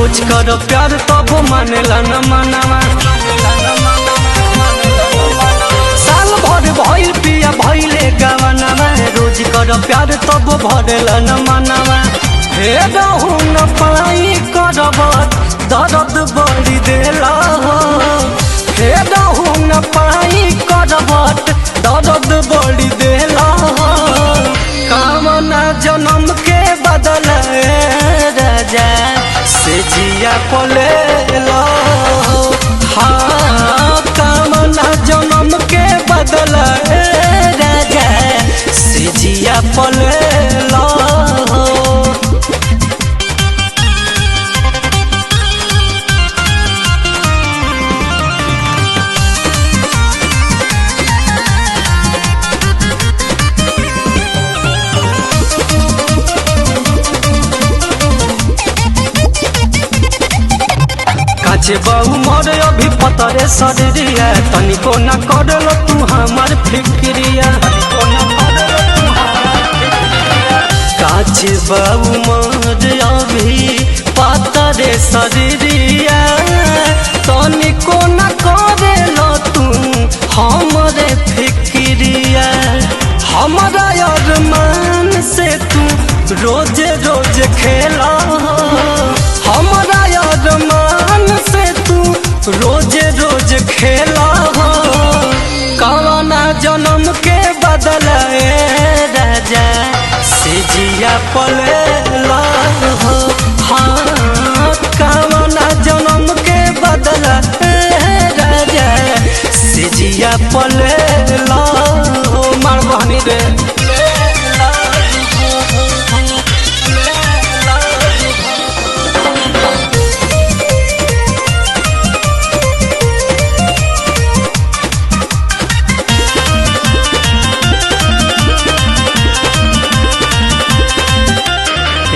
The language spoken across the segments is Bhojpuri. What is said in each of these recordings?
रोज कर प्यार तब मानेला न मनावा। साल भर भइल पिया भइले गवनावा, रोज कर प्यार तब भरेला न मनावा। हे रहू न पाई करब दर्द बड़ी देला हो, हे रहू न पाई करब दर्द बड़ी देला हो। कामना जन्म के बदल राजा से जिया पलेला, हाँ कामना जन्म के बदल राजा से जिया पलेला। काचे बहु मोर अभी पतरे शरीरिया, तनिको न करलो तू हमार फिक्रिया। काचे बहु मोर अभी पतरे शरीरिया, तनिको न करलो तू हमारे फिक्रिया। हमारा अरमान से तू रोज रोज खेला, हमारा अरमान से तू रोज रोज खेला हो। कवना जन्म के बदल राजा से जिया पलेला हो, हाँ कवना जन्म के बदल राजा से जिया पलेला हो। मार बहनी रे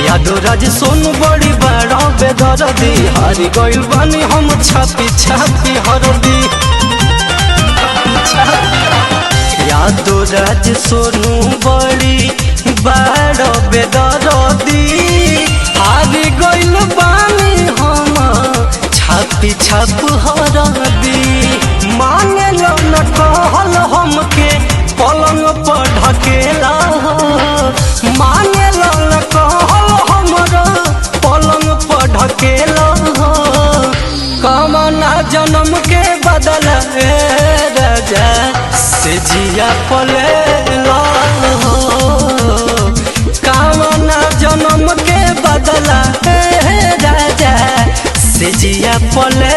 यादो राज सोनू बड़ी बड़ा बेदर्दी, हारी गइल बानी हम छापी छापी हरदी। यादो राज सोनू बड़ी बड़ा बेदर्दी, हारी गइल बानी हम छापी छाप हरदी। माने लो न कहल हमके पलंग पर ढकेला, माने लो न कहल हमरा पलंग पर ढकेला। कामना जन्म के बदल राजा से जिया पलेला हो, कामना जन्म के बदल राजा से जिया पले।